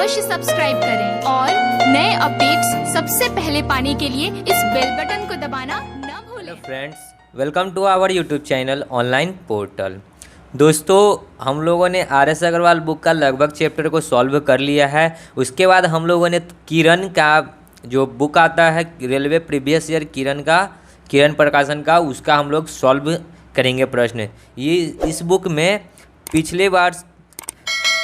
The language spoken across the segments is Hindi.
अवश्य सब्सक्राइब करें और नए अपडेट्स सबसे पहले पाने के लिए इस बेल बटन को दबाना न भूलें। Hello friends, welcome to our YouTube channel online portal. दोस्तों, हम लोगों ने आर.एस. अग्रवाल बुक का लगभग चैप्टर को सॉल्व कर लिया है। उसके बाद हम लोगों ने किरण का जो बुक आता है रेलवे प्रीवियस ईयर किरण प्रकाशन का, उसका हम लोग सॉल्व करेंगे प्रश्न। ये इस बुक में पिछले बार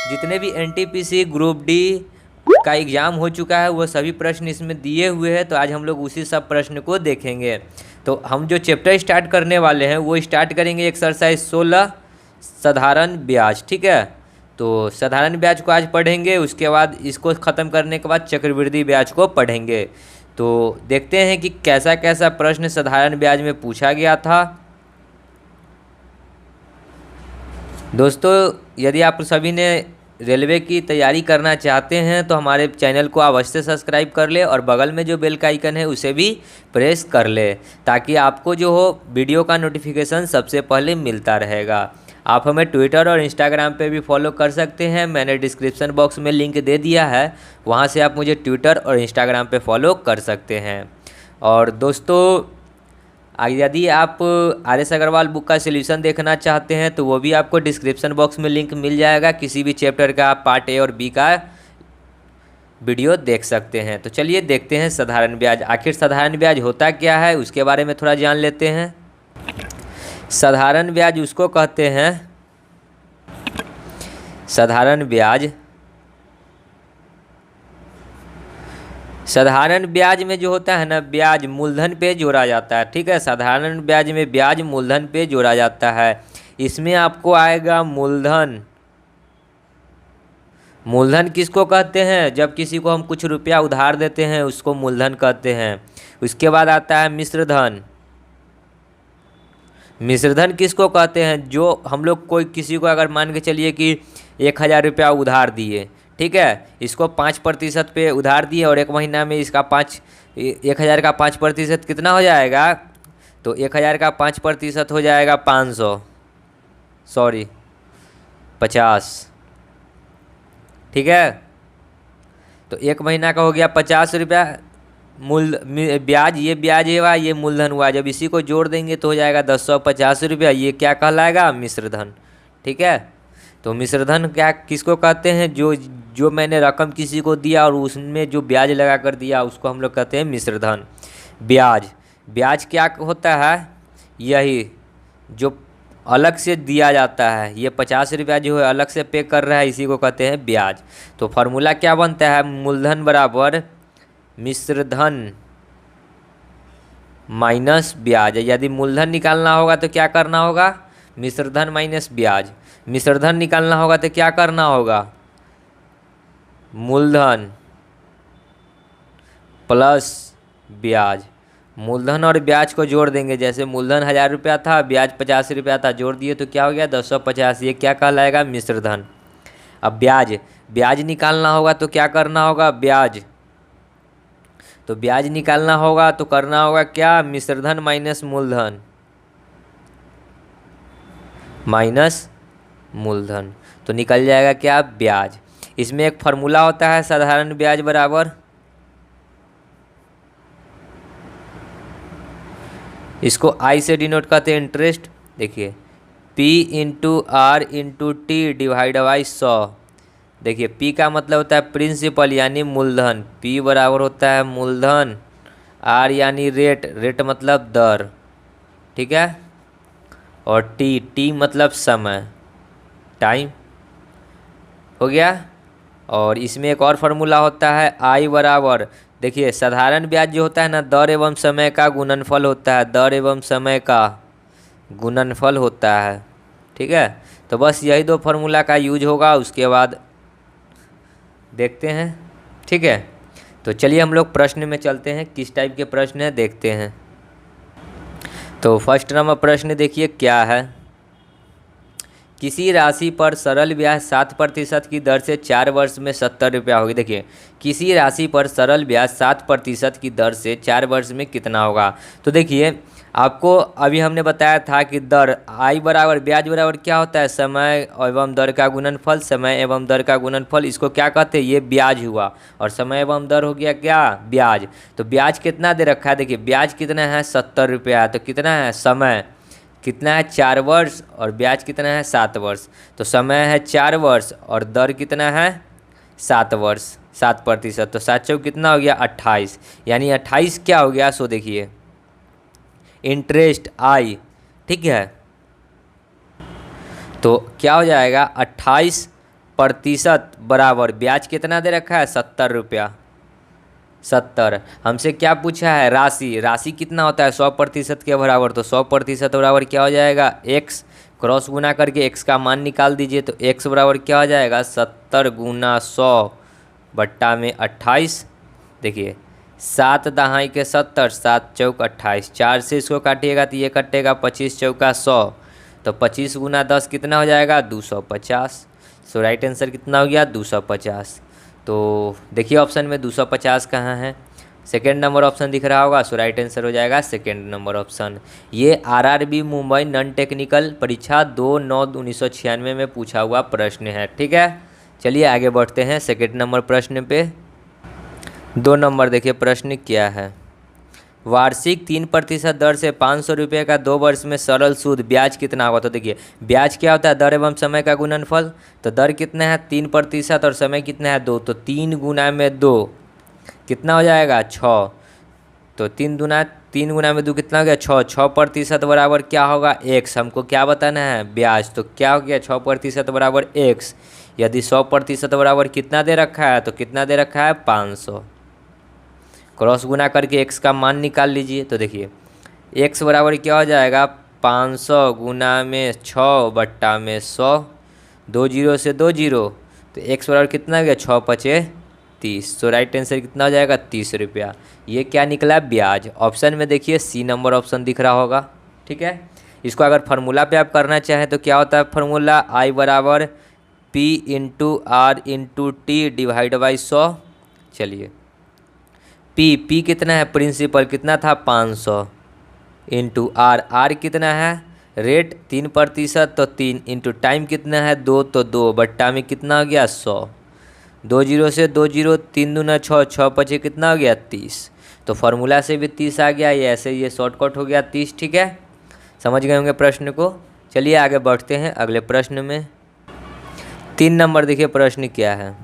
जितने भी एनटीपीसी ग्रुप डी का एग्ज़ाम हो चुका है वो सभी प्रश्न इसमें दिए हुए हैं। तो आज हम लोग उसी सब प्रश्न को देखेंगे। तो हम जो चैप्टर स्टार्ट करने वाले हैं वो स्टार्ट करेंगे एक्सरसाइज 16 साधारण ब्याज। ठीक है, तो साधारण ब्याज को आज पढ़ेंगे। उसके बाद इसको ख़त्म करने के बाद चक्रवृद्धि ब्याज को पढ़ेंगे। तो देखते हैं कि कैसा कैसा प्रश्न साधारण ब्याज में पूछा गया था। दोस्तों, यदि आप सभी ने रेलवे की तैयारी करना चाहते हैं तो हमारे चैनल को अवश्य सब्सक्राइब कर ले और बगल में जो बेल का आइकन है उसे भी प्रेस कर ले, ताकि आपको जो हो वीडियो का नोटिफिकेशन सबसे पहले मिलता रहेगा। आप हमें ट्विटर और इंस्टाग्राम पे भी फॉलो कर सकते हैं। मैंने डिस्क्रिप्शन बॉक्स में लिंक दे दिया है, वहाँ से आप मुझे ट्विटर और इंस्टाग्राम पे फॉलो कर सकते हैं। और दोस्तों, यदि आप आर.एस. अग्रवाल बुक का सॉल्यूशन देखना चाहते हैं तो वो भी आपको डिस्क्रिप्शन बॉक्स में लिंक मिल जाएगा। किसी भी चैप्टर का पार्ट ए और बी का वीडियो देख सकते हैं। तो चलिए देखते हैं साधारण ब्याज। आखिर साधारण ब्याज होता क्या है उसके बारे में थोड़ा जान लेते हैं। साधारण ब्याज उसको कहते हैं, साधारण ब्याज में जो होता है ना, ब्याज मूलधन पे जोड़ा जाता है। ठीक है, साधारण ब्याज में ब्याज मूलधन पे जोड़ा जाता है। इसमें आपको आएगा मूलधन। मूलधन किसको कहते हैं? जब किसी को हम कुछ रुपया उधार देते हैं उसको मूलधन कहते हैं। उसके बाद आता है मिश्रधन। मिश्रधन किसको कहते हैं? जो हम लोग कोई किसी को अगर मान के चलिए कि 1000 रुपया उधार दिए, ठीक है, इसको 5% पे उधार दिए और एक महीना में इसका 1000 का 5% कितना हो जाएगा? तो 1000 का 5% हो जाएगा 50। ठीक है, तो एक महीना का हो गया 50 रुपया ब्याज। ये ब्याज हुआ, ये मूलधन हुआ। जब इसी को जोड़ देंगे तो हो जाएगा 1050 रुपया। ये क्या कहलाएगा? मिश्रधन। ठीक है, तो मिश्रधन क्या किसको कहते हैं? जो मैंने रकम किसी को दिया और उसमें जो ब्याज लगा कर दिया उसको हम लोग कहते हैं मिश्रधन। ब्याज क्या होता है? यही जो अलग से दिया जाता है, ये 50 रुपया जो है अलग से पे कर रहा है, इसी को कहते हैं ब्याज। तो फॉर्मूला क्या बनता है? मूलधन बराबर मिश्रधन माइनस ब्याज। यदि मूलधन निकालना होगा तो क्या करना होगा? मिश्रधन माइनस ब्याज। मिश्रधन निकालना होगा तो क्या करना होगा? मूलधन प्लस ब्याज। मूलधन और ब्याज को जोड़ देंगे। जैसे मूलधन 1000 रुपया था, ब्याज 50 रुपया था, जोड़ दिए तो क्या हो गया? 1050। ये क्या कहलाएगा? मिश्रधन। अब ब्याज निकालना होगा तो क्या करना होगा? ब्याज निकालना होगा तो करना होगा क्या? मिश्रधन माइनस मूलधन। तो निकल जाएगा क्या? ब्याज। इसमें एक फार्मूला होता है साधारण ब्याज बराबर, इसको आई से डिनोट करते हैं इंटरेस्ट। देखिए, P into R into T divide by 100। देखिए, P का मतलब होता है प्रिंसिपल यानी मूलधन। P बराबर होता है मूलधन, R यानी रेट मतलब दर। ठीक है, और T मतलब समय, टाइम। हो गया। और इसमें एक और फार्मूला होता है I बराबर, देखिए साधारण ब्याज जो होता है ना, दर एवं समय का गुणनफल होता है। दर एवं समय का गुणनफल होता है। ठीक है, तो बस यही दो फार्मूला का यूज होगा। उसके बाद देखते हैं। ठीक है, तो चलिए हम लोग प्रश्न में चलते हैं। किस टाइप के प्रश्न है देखते हैं। तो फर्स्ट नंबर प्रश्न देखिए क्या है किसी राशि पर सरल ब्याज 7% की दर से 4 वर्ष में 70 रुपया होगी। देखिए, किसी राशि पर सरल ब्याज 7% की दर से 4 वर्ष में कितना होगा। तो देखिए, आपको अभी हमने बताया था कि दर आई बराबर ब्याज बराबर क्या होता है, समय एवं दर का गुणनफल। समय एवं दर का गुणनफल, इसको क्या कहते हैं, ये ब्याज हुआ, और समय एवं दर हो गया क्या, ब्याज। तो ब्याज कितना दे रखा है, देखिए ब्याज कितना है, 70 रुपया। तो कितना है, समय कितना है, 4 वर्ष, और ब्याज कितना है, 7 वर्ष। तो समय है 4 वर्ष और दर कितना है, 7 वर्ष, 7%। तो 7 चौक कितना हो गया, 28। यानी 28 क्या हो गया, सो देखिए इंटरेस्ट आई, ठीक है। तो क्या हो जाएगा, 28% बराबर ब्याज कितना दे रखा है, 70 रुपया। 70 हमसे क्या पूछा है, राशि। राशि कितना होता है, 100% के बराबर। तो 100% बराबर क्या हो जाएगा, x, क्रॉस गुना करके x का मान निकाल दीजिए। तो x बराबर क्या हो जाएगा, 70 गुना 100 बट्टा में 28। देखिए 7 दहाई के 70, 7 चौक 28, 4 से इसको काटिएगा तो ये कटेगा 25 चौका 100। तो 25 गुना 10 कितना हो जाएगा, 250। सो राइट आंसर कितना हो गया, 250। तो देखिए ऑप्शन में 250 कहाँ है, सेकेंड नंबर ऑप्शन दिख रहा होगा। सो राइट आंसर हो जाएगा सेकेंड नंबर ऑप्शन। ये आरआरबी मुंबई नॉन टेक्निकल परीक्षा 2/9/1996 में पूछा हुआ प्रश्न है, ठीक है। चलिए आगे बढ़ते हैं सेकेंड नंबर प्रश्न पे। 2 नंबर देखिए प्रश्न क्या है। वार्षिक 3% दर से 500 रुपये का 2 वर्ष में सरल सूद ब्याज कितना होगा। तो देखिए ब्याज क्या होता है, दर एवं समय का गुणनफल। तो दर कितना है, 3% और समय कितना है, 2। तो 3 गुना में 2 कितना हो जाएगा, 6। तो 3 गुना में 2 कितना हो गया, 6। 6% बराबर क्या होगा, x। हमको क्या बताना है, ब्याज। तो क्या हो गया, 6% बराबर x। यदि 100% बराबर कितना दे रखा है, तो कितना दे रखा है, 500। क्रॉस गुना करके x का मान निकाल लीजिए। तो देखिए x बराबर क्या हो जाएगा, 500 गुना में 6 बट्टा में 100, 2 जीरो से 2 जीरो। तो x बराबर कितना हो गया, 6 पचे 30। तो राइट आंसर कितना हो जाएगा, 30 रुपया। ये क्या निकला, ब्याज। ऑप्शन में देखिए सी नंबर ऑप्शन दिख रहा होगा, ठीक है। इसको अगर फार्मूला पे आप करना चाहें तो क्या होता है फार्मूला, I बराबर P into R into T divide by 100। चलिए P कितना है, प्रिंसिपल कितना था, 500 इंटू आर कितना है, रेट 3%। तो 3 इंटू टाइम कितना है, 2। तो 2 बट्टा में कितना हो गया, 100। 2 जीरो से 2 जीरो, 3 दूना 6, 6 पचे कितना हो गया, 30। तो फार्मूला से भी 30 आ गया, ये ऐसे ये शॉर्टकट हो गया 30, ठीक है। समझ गए होंगे प्रश्न को। चलिए आगे बढ़ते हैं अगले प्रश्न में। 3 नंबर देखिए प्रश्न क्या है।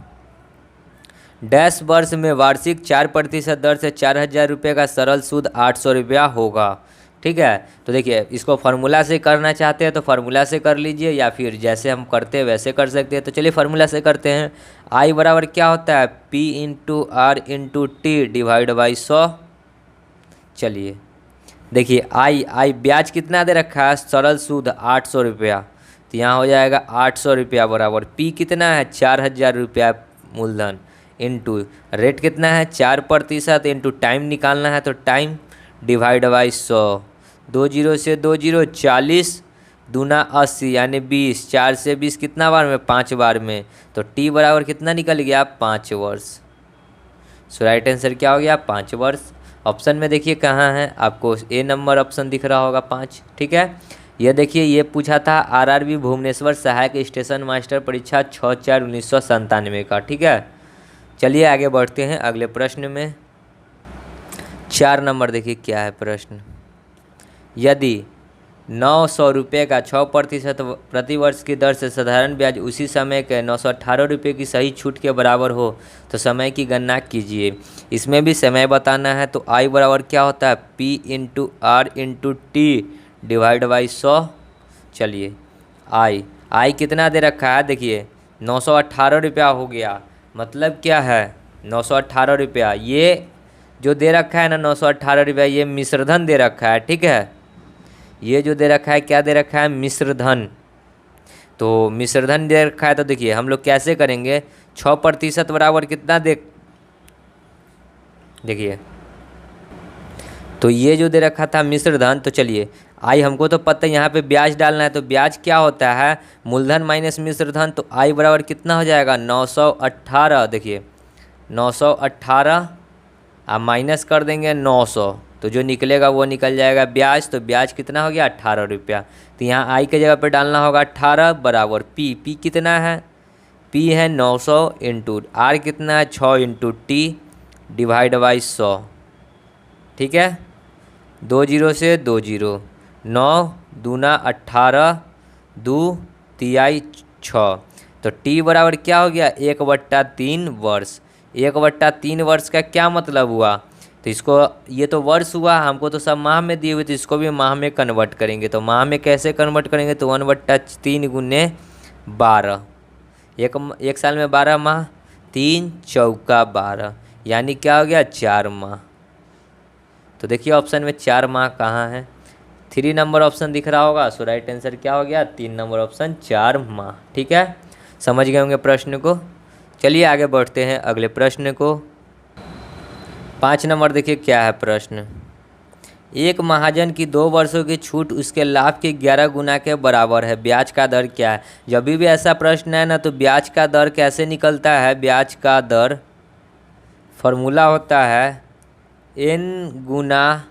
डैश वर्ष में वार्षिक 4% दर से 4000 रुपये का सरल सूद 800 रुपया होगा, ठीक है। तो देखिए इसको फार्मूला से करना चाहते हैं तो फार्मूला से कर लीजिए, या फिर जैसे हम करते हैं वैसे कर सकते हैं। तो चलिए फार्मूला से करते हैं। I बराबर क्या होता है, P into R into T divide by 100। चलिए देखिए आई ब्याज कितना दे रखा है, सरल सूद 800 रुपया। तो यहाँ हो जाएगा 800 रुपया बराबर P कितना है, 4000 रुपया मूलधन, इंटू रेट कितना है, 4% इंटू टाइम निकालना है। तो टाइम डिवाइड बाई 100, 2 जीरो से 2 जीरो, 40 दूना 80 यानी 20, 4 से 20 कितना बार में, 5 बार में। तो टी बराबर कितना निकल गया, 5 वर्ष। सो राइट आंसर क्या हो गया, 5 वर्ष। ऑप्शन में देखिए कहाँ है, आपको ए नंबर ऑप्शन दिख रहा होगा 5, ठीक है। ये देखिए ये पूछा था आरआरबी भुवनेश्वर सहायक स्टेशन मास्टर परीक्षा 6/4/1997 का, ठीक है। चलिए आगे बढ़ते हैं अगले प्रश्न में। 4 नंबर देखिए क्या है प्रश्न। यदि 900 रुपये का 6% प्रति वर्ष की दर से साधारण ब्याज उसी समय के 918 रुपये की सही छूट के बराबर हो तो समय की गणना कीजिए। इसमें भी समय बताना है। तो I बराबर क्या होता है, P into R into T divide by 100। चलिए I कितना दे रखा है, देखिए 918 रुपया हो गया। मतलब क्या है, 918 रुपया ये जो दे रखा है ना, 918 रुपया ये मिश्रधन दे रखा है, ठीक है। ये जो दे रखा है क्या दे रखा है, मिश्रधन। तो मिश्रधन दे रखा है तो देखिए हम लोग कैसे करेंगे, 6% बराबर कितना देखिए तो ये जो दे रखा था मिश्रधन। तो चलिए आई हमको तो पता है, यहाँ पे ब्याज डालना है, तो ब्याज क्या होता है, मूलधन माइनस मिश्रधन। तो आई बराबर कितना हो जाएगा 918। देखिए 918 आप माइनस कर देंगे 900, तो जो निकलेगा वो निकल जाएगा ब्याज। तो ब्याज कितना हो गया 18 रुपया। तो यहाँ आई के जगह पे डालना होगा 18 बराबर पी कितना है, पी है 900 इंटू आर कितना है 6 इंटू टी डिवाइड बाई 100। ठीक है, 2 जीरो से 2 जीरो, 9 दूना 18 2 तिहाई 6। तो टी बराबर क्या हो गया 1/3 वर्ष। 1/3 वर्ष का क्या मतलब हुआ, तो इसको ये तो वर्ष हुआ, हमको तो सब माह में दिए हुए, तो इसको भी माह में कन्वर्ट करेंगे। तो माह में कैसे कन्वर्ट करेंगे, तो 1/3 गुने 12। एक साल में 12 माह, 3 चौका 12, यानी क्या हो गया 4 माह। तो देखिए ऑप्शन में 4 माह कहाँ है, 3 नंबर ऑप्शन दिख रहा होगा। सो राइट आंसर क्या हो गया 3 नंबर ऑप्शन 4 माह। ठीक है, समझ गए होंगे प्रश्न को। चलिए आगे बढ़ते हैं अगले प्रश्न को। 5 नंबर देखिए क्या है प्रश्न। एक महाजन की 2 वर्षों की छूट उसके लाभ के 11 गुना के बराबर है, ब्याज का दर क्या है। जब भी ऐसा प्रश्न है ना, तो ब्याज का दर कैसे निकलता है, ब्याज का दर फॉर्मूला होता है n गुना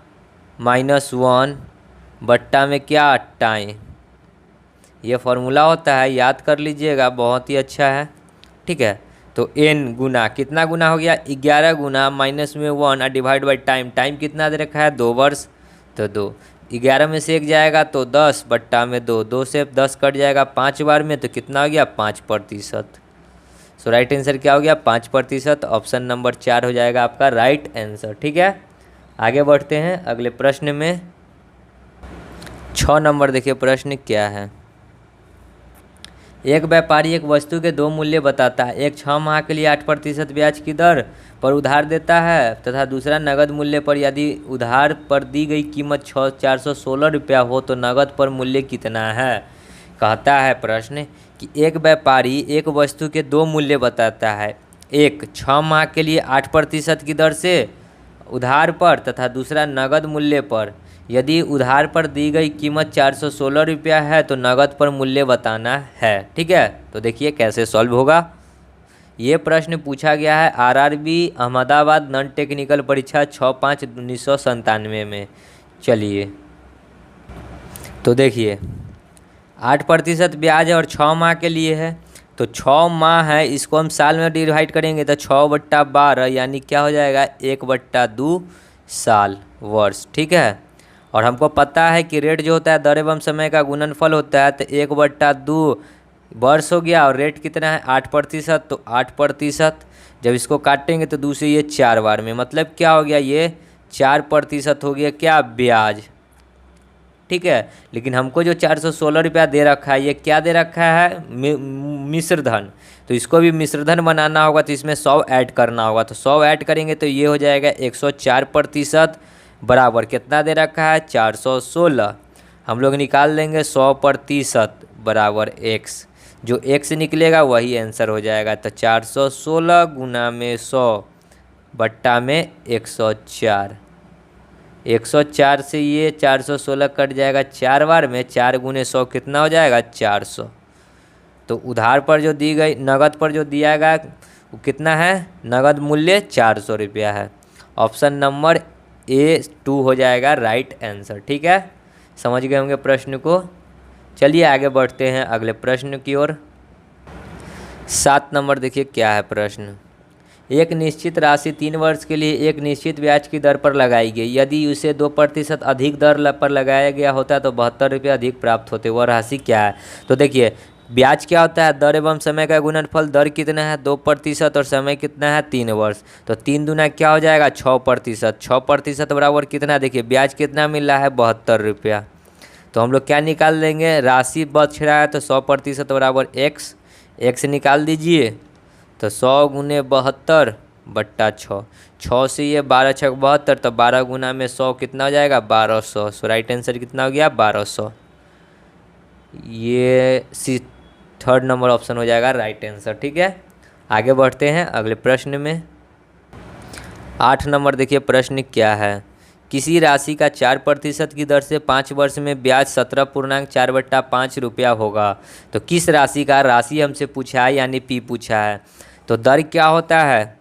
-1 बट्टा में क्या टाइम, ये फॉर्मूला होता है, याद कर लीजिएगा, बहुत ही अच्छा है। ठीक है, तो n गुना कितना गुना हो गया 11 गुना माइनस में 1 और डिवाइड बाई टाइम। टाइम कितना दे रखा है 2 वर्ष, तो 2, 11 में से 1 जाएगा तो 10 बट्टा में 2, 2 से 10 कट जाएगा 5 बार में, तो कितना हो गया 5%। सो राइट आंसर क्या हो गया 5%। ऑप्शन नंबर 4 हो जाएगा आपका राइट आंसर। ठीक है, आगे बढ़ते हैं अगले प्रश्न में। 6 नंबर देखिए प्रश्न क्या है। एक व्यापारी एक वस्तु के 2 मूल्य बताता है, एक 6 माह के लिए 8% ब्याज की दर पर उधार देता है तथा दूसरा नगद मूल्य पर। यदि उधार पर दी गई कीमत 416 रुपया हो तो नगद पर मूल्य कितना है। कहता है प्रश्न कि एक व्यापारी एक वस्तु के 2 मूल्य बताता है, एक 6 माह के लिए 8% की दर से उधार पर तथा दूसरा नगद मूल्य पर। यदि उधार पर दी गई कीमत 416 रुपया है तो नगद पर मूल्य बताना है। ठीक है, तो देखिए कैसे सॉल्व होगा। ये प्रश्न पूछा गया है आरआरबी अहमदाबाद नॉन टेक्निकल परीक्षा 6/5/1997 में। चलिए तो देखिए 8% ब्याज है और 6 माह के लिए है, तो 6 माह है, इसको हम साल में डिवाइड करेंगे तो 6/12 यानी क्या हो जाएगा 1/2 साल वर्ष। ठीक है, और हमको पता है कि रेट जो होता है दर एवं समय का गुणनफल होता है, तो 1/2 वर्ष हो गया और रेट कितना है 8%, तो 8%। जब इसको काटेंगे तो दूसरे ये 4 बार में, मतलब क्या हो गया ये 4% हो गया क्या ब्याज। ठीक है, लेकिन हमको जो 416 रुपया दे रखा है ये क्या दे रखा है मिश्रधन, तो इसको भी मिश्रधन बनाना होगा, तो इसमें 100 ऐड करना होगा। तो 100 ऐड करेंगे तो ये हो जाएगा 104% बराबर कितना दे रखा है 416। हम लोग निकाल लेंगे 100% बराबर x, जो x निकलेगा वही आंसर हो जाएगा। तो 416 गुना में 100 बट्टा में 104, 104 से ये 416 कट जाएगा 4 बार में, 4 गुने 100 कितना हो जाएगा 400। तो उधार पर जो दी गई नगद पर जो दिया गया वो कितना है, नगद मूल्य 400 रुपया है। ऑप्शन नंबर A2 हो जाएगा राइट आंसर। ठीक है, समझ गए होंगे प्रश्न को। चलिए आगे बढ़ते हैं अगले प्रश्न की ओर। 7 नंबर देखिए क्या है प्रश्न। एक निश्चित राशि 3 वर्ष के लिए एक निश्चित ब्याज की दर पर लगाई गई, यदि उसे 2% अधिक दर पर लगाया गया होता तो 72 रुपये अधिक प्राप्त होते, वह राशि क्या है। तो देखिए ब्याज क्या होता है दर एवं समय का गुणनफल। दर कितना है 2% और समय कितना है 3 वर्ष, तो 3 दूना क्या हो जाएगा 6%। 6% बराबर कितना, देखिए ब्याज कितना मिल रहा है 72 रुपया। तो हम लोग क्या निकाल लेंगे, राशि बच रहा है तो 100% बराबर x निकाल दीजिए, तो 100 गुने 72 बट्टा 6, 6 से ये 12 6 72, तो 12 गुना में 100 कितना हो जाएगा 1200। सो राइट आंसर कितना हो गया 1200। ये थर्ड नंबर ऑप्शन हो जाएगा राइट आंसर। ठीक है, आगे बढ़ते हैं अगले प्रश्न में। 8 नंबर देखिए प्रश्न क्या है किसी राशि का 4% की दर से 5 वर्ष में ब्याज 17.4/5 रुपया होगा। तो किस राशि का राशि हमसे पूछा है, यानी पी पूछा है। तो दर क्या होता है,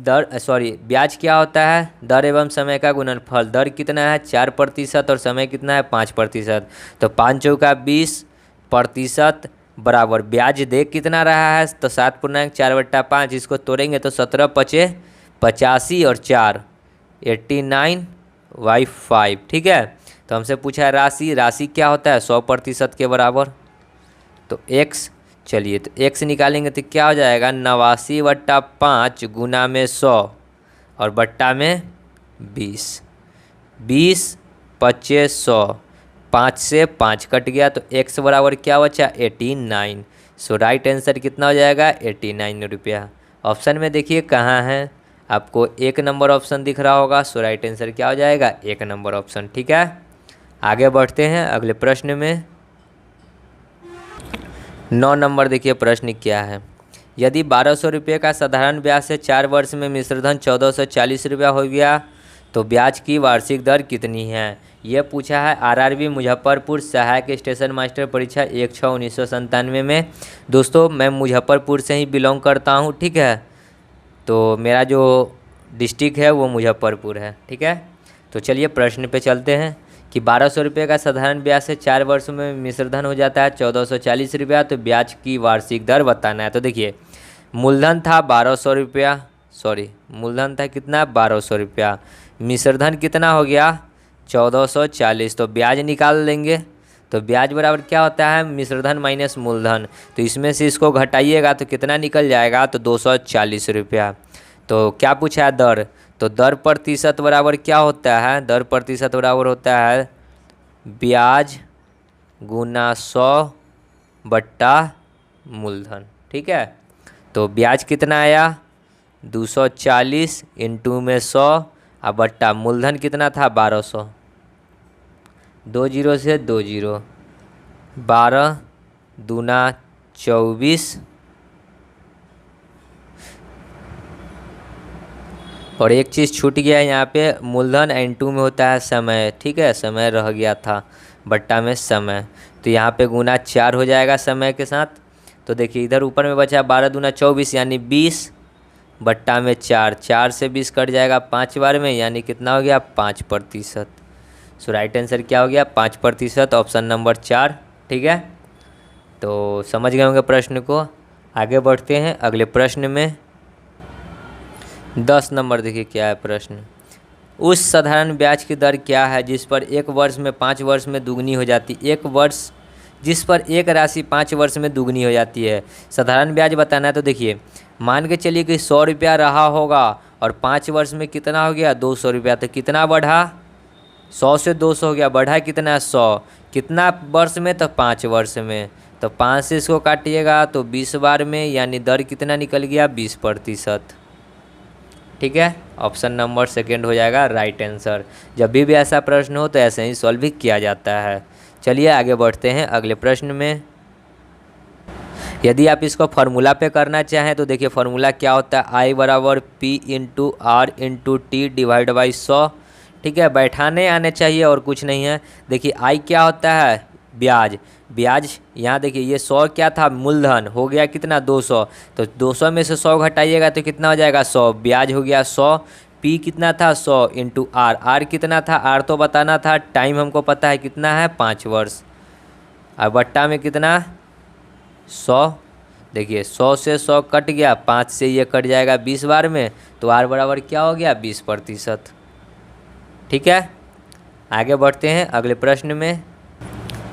ब्याज क्या होता है, दर एवं समय का गुणनफल। दर कितना है 4% और समय कितना है 5%। तो 5 चौका 20% बराबर ब्याज दे कितना रहा है, तो 7.4/5। इसको तोड़ेंगे तो 17 पचे 85 और 4 89/5। ठीक है। तो हमसे पूछा है राशि क्या होता है 100% के बराबर। तो x, चलिए तो x निकालेंगे तो क्या हो जाएगा 89/5 गुना में 100 और बट्टा में 20। 20 पच्चे 100, 5 से 5 कट गया तो x बराबर क्या बचा 89। सो राइट आंसर कितना हो जाएगा 89 रुपया। ऑप्शन में देखिए कहाँ है, आपको 1 नंबर ऑप्शन दिख रहा होगा। सो राइट आंसर क्या हो जाएगा 1 नंबर ऑप्शन। ठीक है, आगे बढ़ते हैं अगले प्रश्न में। 9 नंबर देखिए प्रश्न क्या है। यदि 1200 रुपये का साधारण ब्याज से 4 वर्ष में मिश्रधन 1440 रुपया हो गया तो ब्याज की वार्षिक दर कितनी है। यह पूछा है आरआरबी मुजफ्फरपुर सहायक स्टेशन मास्टर परीक्षा 1/6/1997 में। दोस्तों मैं मुजफ्फरपुर से ही बिलोंग करता हूँ। ठीक है, तो मेरा जो डिस्ट्रिक्ट है वो मुजफ्फरपुर है। ठीक है, तो चलिए प्रश्न पे चलते हैं कि 1200 रुपये का साधारण ब्याज से 4 वर्ष में मिश्रधन हो जाता है 1440 रुपया, तो ब्याज की वार्षिक दर बताना है। तो देखिए मूलधन था 1200 रुपया, मूलधन था कितना 1200 रुपया, मिश्रधन कितना हो गया 1440, तो ब्याज निकाल लेंगे। तो ब्याज बराबर क्या होता है मिश्रधन माइनस मूलधन, तो इसमें से इसको घटाइएगा तो कितना निकल जाएगा तो 240 रुपया। तो क्या पूछा है दर, तो दर प्रतिशत बराबर क्या होता है, दर प्रतिशत बराबर होता है ब्याज गुना 100 बट्टा मूलधन। ठीक है, तो ब्याज कितना आया 240 इंटू में 100 और बट्टा मूलधन कितना था 1200, 2 जीरो से 2 जीरो, 12 दूना 24 और एक चीज़ छूट गया है यहाँ पे, मूलधन N2 में होता है समय। ठीक है, समय रह गया था बट्टा में समय, तो यहाँ पे गुना 4 हो जाएगा समय के साथ। तो देखिए इधर ऊपर में बचा 12 दूना 24 यानी 20 बट्टा में 4, 4 से 20 कट जाएगा 5 बार में, यानी कितना हो गया 5%। सो राइट आंसर क्या हो गया 5%, ऑप्शन नंबर 4। ठीक है, तो समझ गए होंगे प्रश्न को। आगे बढ़ते हैं अगले प्रश्न में। 10 नंबर देखिए क्या है प्रश्न। उस साधारण ब्याज की दर क्या है जिस पर 1 वर्ष में 5 वर्ष में दुगनी हो जाती, जिस पर एक राशि 5 वर्ष में दुगनी हो जाती है। साधारण ब्याज बताना है। तो देखिए मान के चलिए कि 100 रुपया रहा होगा और 5 वर्ष में कितना हो गया 200 रुपया, तो कितना बढ़ा 100 से 200 हो गया, बढ़ा कितना 100, कितना वर्ष में तो 5 वर्ष में, तो 5 से इसको काटिएगा तो 20 बार में, यानी दर कितना निकल गया 20%। ठीक है, ऑप्शन नंबर 2 हो जाएगा राइट आंसर। जब भी ऐसा प्रश्न हो तो ऐसे ही सॉल्व भी किया जाता है। चलिए आगे बढ़ते हैं अगले प्रश्न में। यदि आप इसको फार्मूला पे करना चाहें तो देखिए फार्मूला क्या होता है, आई बराबर P into R into T divide by 100। ठीक है, बैठाने आने चाहिए और कुछ नहीं है। देखिए आई क्या होता है ब्याज, यहाँ देखिए ये 100 क्या था मूलधन, हो गया कितना 200, तो 200 में से 100 घटाइएगा तो कितना हो जाएगा 100, ब्याज हो गया 100, पी कितना था 100 इंटू आर कितना था, आर तो बताना था, टाइम हमको पता है कितना है 5 वर्ष, और बट्टा में कितना 100। देखिए 100 से 100 कट गया, 5 से ये कट जाएगा 20 बार में, तो आर बराबर क्या हो गया 20%। ठीक है, आगे बढ़ते हैं अगले प्रश्न में।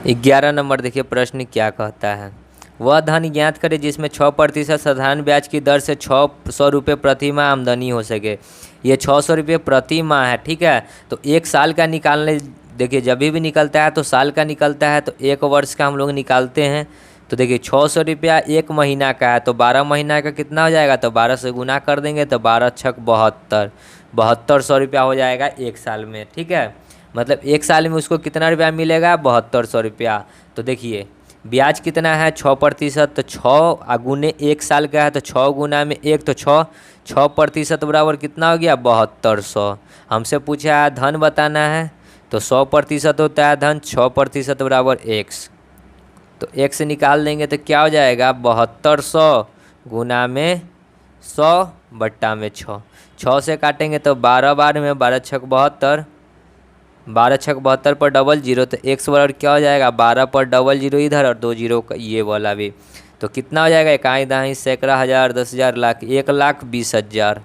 11 नंबर देखिए प्रश्न क्या कहता है। वह धन ज्ञात करें जिसमें 6% साधारण ब्याज की दर से 600 रुपये प्रति माह आमदनी हो सके। ये 600 रुपये प्रति माह है। ठीक है, तो 1 साल का निकालने, देखिए जब भी निकलता है तो साल का निकलता है, तो 1 वर्ष का हम लोग निकालते हैं। तो देखिए 600 रुपया 1 महीना का है, तो 12 महीना का कितना हो जाएगा, तो 12 से गुना कर देंगे तो 12 छक 72, 7200 रुपया हो जाएगा 1 साल में। ठीक है, मतलब 1 साल में उसको कितना रुपया मिलेगा 7200 रुपया। तो देखिए ब्याज कितना है 6%, तो 6 गुने 1 साल का है तो 6 गुना में 1 तो 6% बराबर कितना हो गया 7200। हमसे पूछा है धन बताना है, तो 100% होता है धन, 6% बराबर x, तो x निकाल देंगे तो क्या हो जाएगा 7200 गुना में 100 बट्टा में 6 से काटेंगे तो 12 बार में 12 छक 72, 12 छक 72 पर डबल जीरो, तो x बराबर क्या हो जाएगा 12 पर डबल जीरो इधर और 2 जीरो ये वाला भी, तो कितना हो जाएगा इकाई दहाई सैकड़ा हज़ार 10,000 लाख 1,20,000।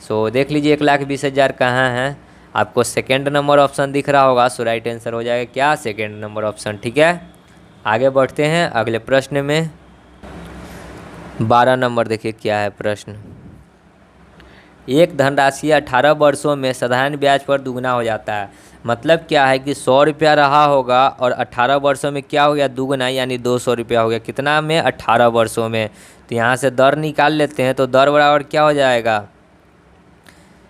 सो देख लीजिए 1,20,000 कहाँ है, आपको सेकेंड नंबर ऑप्शन दिख रहा होगा। सो राइट आंसर हो जाएगा क्या सेकेंड नंबर ऑप्शन। ठीक है, आगे बढ़ते हैं अगले प्रश्न में। 12 नंबर देखिए क्या है प्रश्न। एक धनराशि 18 वर्षों में साधारण ब्याज पर दुगना हो जाता है। मतलब क्या है कि 100 रुपया रहा होगा और 18 वर्षों में क्या हो गया दुगना, यानी 200 रुपया हो गया। कितना में 18 वर्षों में। तो यहाँ से दर निकाल लेते हैं, तो दर बराबर क्या हो जाएगा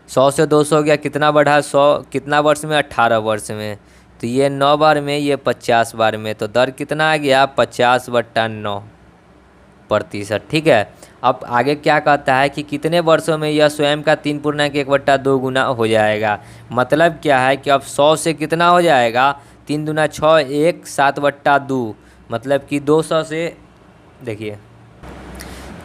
100 से 200 हो गया, कितना बढ़ा 100, कितना वर्ष में 18 वर्ष में, तो ये 9 बार में, ये 50 बार में, तो दर कितना आ गया 50/9%। ठीक है, अब आगे क्या कहता है कि कितने वर्षों में यह स्वयं का 3.1/2 गुना हो जाएगा। मतलब क्या है कि अब 100 से कितना हो जाएगा 3 दूना 6, 1 7/2, मतलब कि 200 से देखिए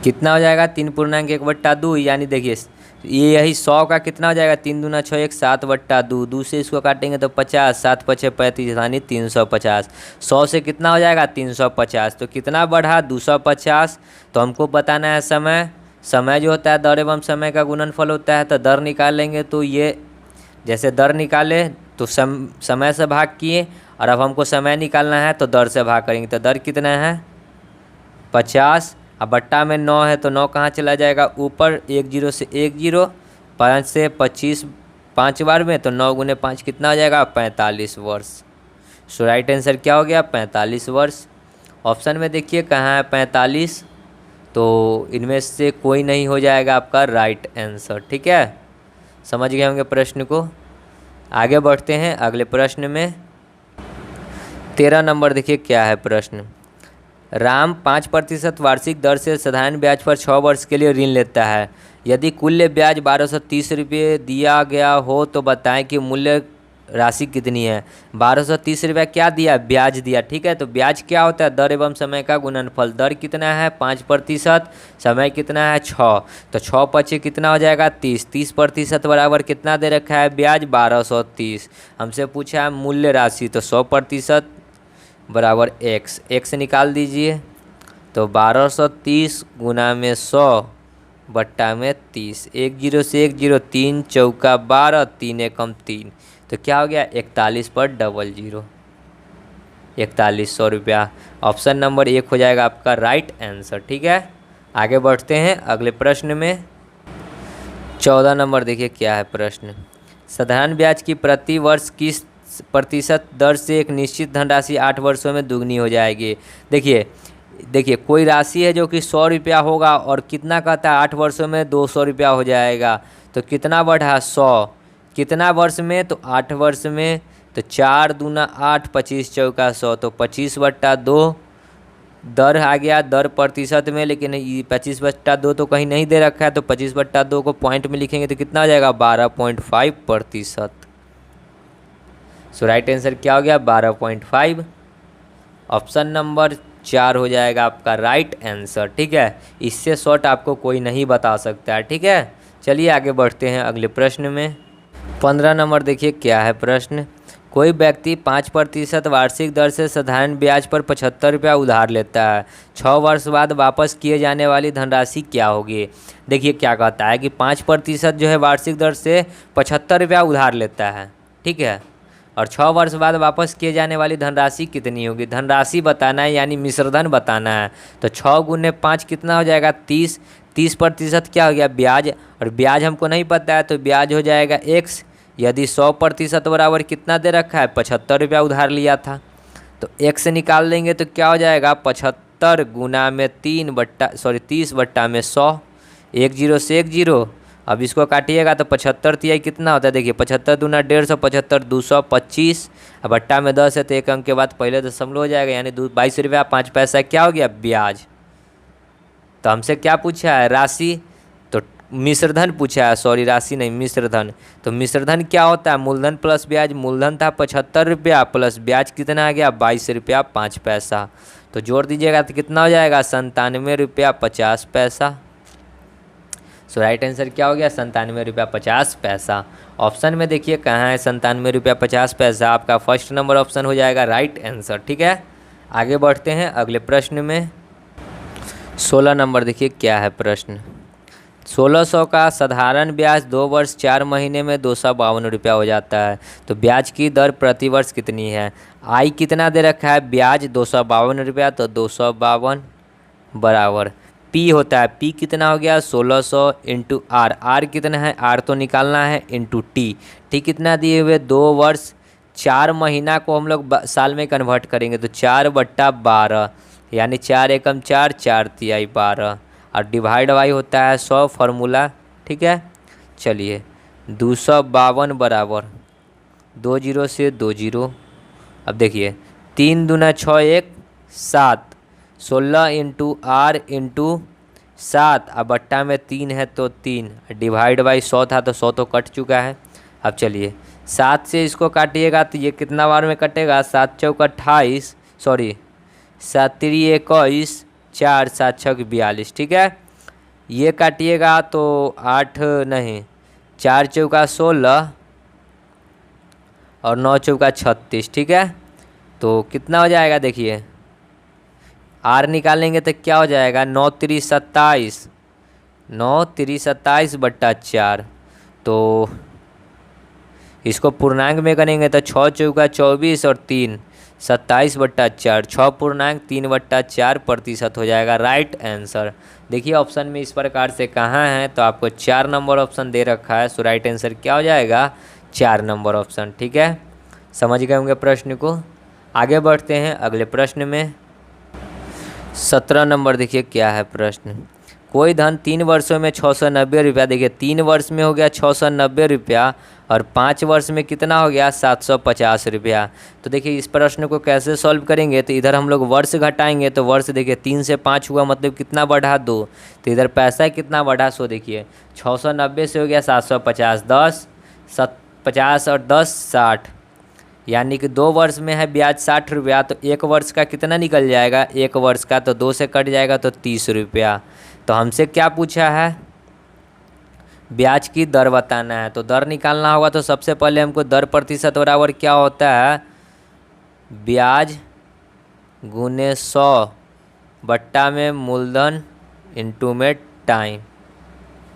कितना हो जाएगा 3.1/2, यानी देखिए ये यही 100 का कितना हो जाएगा 3 दूना 6, 1 7/2, 2 से इसको काटेंगे तो 50, 7 पचे 35, यानी 350। 100 से कितना हो जाएगा 350, तो कितना बढ़ा 250। तो हमको बताना है समय जो होता है दर एवं समय का गुणनफल होता है, तो दर निकालेंगे तो ये जैसे दर निकाले तो समय से भाग किए, और अब हमको समय निकालना है तो दर से भाग करेंगे, तो दर कितना है 50, अब बट्टा में 9 है तो 9 कहाँ चला जाएगा ऊपर, 1 0 से 1 0, 5 से 25 5 बार में, तो 9 गुने 5 कितना हो जाएगा 45 वर्ष। सो राइट आंसर क्या हो गया 45 वर्ष। ऑप्शन में देखिए कहाँ है 45, तो इनमें से कोई नहीं हो जाएगा आपका राइट आंसर। ठीक है, समझ गए होंगे प्रश्न को। आगे बढ़ते हैं अगले प्रश्न में। 13 नंबर देखिए क्या है प्रश्न। राम 5% वार्षिक दर से साधारण ब्याज पर 6 वर्ष के लिए ऋण लेता है। यदि कुल ब्याज 1230 रुपये दिया गया हो तो बताएं कि मूल्य राशि कितनी है। 1230 रुपया क्या दिया ब्याज दिया। ठीक है, तो ब्याज क्या होता है दर एवं समय का गुणनफल। दर कितना है 5%, समय कितना है 6, तो 6 पचे कितना हो जाएगा 30, 30% बराबर कितना दे रखा है ब्याज 1230। हमसे पूछा है मूल्य राशि, तो 100% बराबर x निकाल दीजिए, तो 1230 गुना में 100 बट्टा में 30, 1 0 से 1 0, 3 चौका 12, 3 एकम 3, तो क्या हो गया 41/00, 4100 रुपया। ऑप्शन नंबर 1 हो जाएगा आपका राइट आंसर। ठीक है, आगे बढ़ते हैं अगले प्रश्न में। 14 नंबर देखिए क्या है प्रश्न। साधारण ब्याज की प्रति वर्ष किस प्रतिशत दर से एक निश्चित धनराशि 8 वर्षों में दुगनी हो जाएगी। देखिए कोई राशि है जो कि 100 रुपया होगा और कितना कहता है 8 वर्षों में 200 रुपया हो जाएगा, तो कितना बढ़ा 100, कितना वर्ष में, तो 8 वर्ष में, तो 4 दूना 8, 25 चौका 100, तो 25/2 दर आ गया दर प्रतिशत में, लेकिन 25/2 तो कहीं नहीं दे रखा है, तो 25/2 को पॉइंट में लिखेंगे तो कितना हो जाएगा 12.5%। सो राइट आंसर क्या हो गया 12.5। ऑप्शन नंबर 4 हो जाएगा आपका राइट आंसर। ठीक है, इससे शॉर्ट आपको कोई नहीं बता सकता है। ठीक है, चलिए आगे बढ़ते हैं अगले प्रश्न में। 15 नंबर देखिए क्या है प्रश्न। कोई व्यक्ति 5% वार्षिक दर से साधारण ब्याज पर 75 रुपया उधार लेता है। 6 वर्ष बाद वापस किए जाने वाली धनराशि क्या होगी। देखिए क्या कहता है कि 5% जो है वार्षिक दर से 75 रुपया उधार लेता है। ठीक है, और 6 वर्ष बाद वापस किए जाने वाली धनराशि कितनी होगी। धनराशि बताना है यानी मिश्रधन बताना है, तो 6 गुने 5 कितना हो जाएगा 30, 30% क्या हो गया ब्याज, और ब्याज हमको नहीं पता है तो ब्याज हो जाएगा x। यदि 100% बराबर कितना दे रखा है 75 रुपया उधार लिया था, तो x निकाल देंगे तो क्या हो जाएगा 75 गुना में 30 बट्टा में 100, 1 0 से 1 0, अब इसको काटिएगा तो 75 तिहाई कितना होता है, देखिए 75 दूना 150, 75 225, अब बट्टा में 10 है तो एक अंक के बाद पहले दशमलव हो जाएगा, यानी 22 रुपया 5 पैसा क्या हो गया, ब्याज। तो हमसे क्या पूछा है, राशि, तो मिश्रधन पूछा है, सॉरी राशि नहीं मिश्रधन। तो मिश्रधन क्या होता है, मूलधन प्लस ब्याज। मूलधन था 75 रुपया प्लस ब्याज कितना आ गया, 22 रुपया 5 पैसा। तो जोड़ दीजिएगा तो कितना हो जाएगा, 97 रुपया 50 पैसा। सो राइट आंसर क्या हो गया, 97 रुपया 50 पैसा। ऑप्शन में देखिए कहाँ है 97 रुपया 50 पैसा, आपका फर्स्ट नंबर ऑप्शन हो जाएगा राइट आंसर। ठीक है, आगे बढ़ते हैं अगले प्रश्न में। 16 नंबर देखिए क्या है प्रश्न। 1600 का साधारण ब्याज 2 वर्ष 4 महीने में 252 रुपया हो जाता है, तो ब्याज की दर प्रति वर्ष कितनी है। आई कितना दे रखा है, ब्याज 252 रुपया, तो 252 बराबर पी होता है, पी कितना हो गया 1600 इंटू आर, आर कितना है, आर तो निकालना है, इंटू टी, टी कितना दिए हुए 2 वर्ष 4 महीना को हम लोग साल में कन्वर्ट करेंगे तो 4/12, यानी 4 एकम 4, 4 तिहाई 12, और डिवाइड बाई होता है 100 फार्मूला। ठीक है, चलिए 252 बराबर 2 जीरो से 2 जीरो। अब देखिए 3 दूना 6 1 7, 16 इंटू आर इंटू 7, अब बट्टा में 3 है तो 3, डिवाइड बाई 100 था तो 100 तो कट चुका है। अब चलिए 7 से इसको काटिएगा तो ये कितना बार में कटेगा, 7 चौक 28, सॉरी 7 3 21, 4 7 6 42। ठीक है, ये काटिएगा तो 8 नहीं, 4 चौका 16 और 9 चौका 36। ठीक है, तो कितना हो जाएगा, देखिए आर निकालेंगे तो क्या हो जाएगा, 9 3 27, 9 3 27 बट्टा 4, तो इसको पूर्णांक में करेंगे तो 6 चौका 24 और 3 27/4, 6.3/4% हो जाएगा राइट आंसर। देखिए ऑप्शन में इस प्रकार से कहाँ है, तो आपको 4 नंबर ऑप्शन दे रखा है, सो राइट आंसर क्या हो जाएगा, 4 नंबर ऑप्शन। ठीक है, समझ गए होंगे प्रश्न को। आगे बढ़ते हैं अगले प्रश्न में। 17 नंबर देखिए क्या है प्रश्न। कोई धन 3 वर्षों में 690 रुपया, देखिए 3 वर्ष में हो गया 690 रुपया और 5 वर्ष में कितना हो गया 750 रुपया। तो देखिए इस प्रश्न को कैसे सॉल्व करेंगे, तो इधर हम लोग वर्ष घटाएंगे तो वर्ष देखिए 3 से 5 हुआ मतलब कितना बढ़ा 2, तो इधर पैसा कितना बढ़ा, सो देखिए 690 से हो गया 750, 10 50 और 10 60, यानी कि 2 वर्ष में है ब्याज 60 रुपया, तो 1 वर्ष का कितना निकल जाएगा, 1 वर्ष का तो 2 से कट जाएगा तो 30 रुपया। तो हमसे क्या पूछा है, ब्याज की दर बताना है, तो दर निकालना होगा तो सबसे पहले हमको दर प्रतिशत बराबर क्या होता है, ब्याज गुने 100 बट्टा में मूलधन इंटू में टाइम।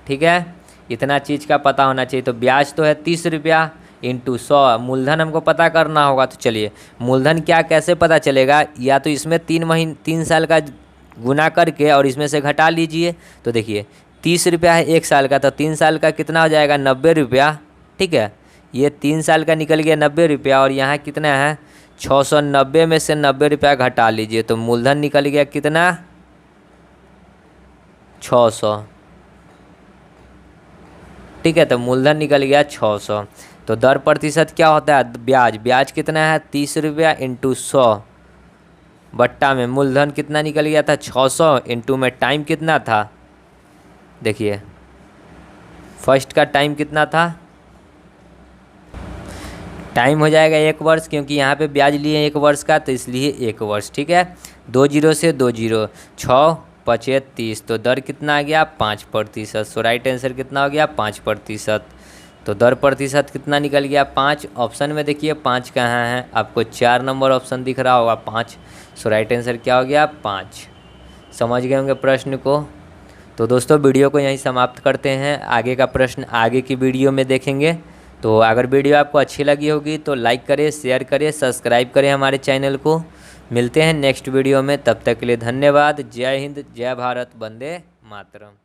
ठीक है, इतना चीज़ का पता होना चाहिए। तो ब्याज तो है 30 रुपया इंटू 100, मूलधन हमको पता करना होगा। तो चलिए मूलधन क्या कैसे पता चलेगा, या तो इसमें 3 साल का गुना करके और इसमें से घटा लीजिए। तो देखिए 30 रुपया है 1 साल का, तो 3 साल का कितना हो जाएगा 90 रुपया। ठीक है, ये 3 साल का निकल गया 90 रुपया, और यहाँ कितना है 690 में से 90 रुपया घटा लीजिए, तो मूलधन निकल गया कितना 600। ठीक है, तो मूलधन निकल गया 600। तो दर प्रतिशत क्या होता है, ब्याज, ब्याज कितना है 30 रुपया इंटू 100 बट्टा में मूलधन कितना निकल गया था 600 इंटू में टाइम कितना था, देखिए फर्स्ट का टाइम कितना था, टाइम हो जाएगा 1 वर्ष, क्योंकि यहाँ पे ब्याज लिए 1 वर्ष का, तो इसलिए 1 वर्ष। ठीक है, 2 जीरो से 2 जीरो, 6 5 30, तो दर कितना आ गया 5%। सो राइट आंसर कितना हो गया 5%। तो दर प्रतिशत कितना निकल गया 5। ऑप्शन में देखिए 5 कहाँ है, आपको 4 नंबर ऑप्शन दिख रहा होगा 5। सो राइट आंसर क्या हो गया 5। समझ गए होंगे प्रश्न को। तो दोस्तों वीडियो को यहीं समाप्त करते हैं, आगे का प्रश्न आगे की वीडियो में देखेंगे। तो अगर वीडियो आपको अच्छी लगी होगी तो लाइक करें, शेयर करें, सब्सक्राइब करें हमारे चैनल को। मिलते हैं नेक्स्ट वीडियो में, तब तक के लिए धन्यवाद। जय हिंद, जय भारत, वंदे मातरम।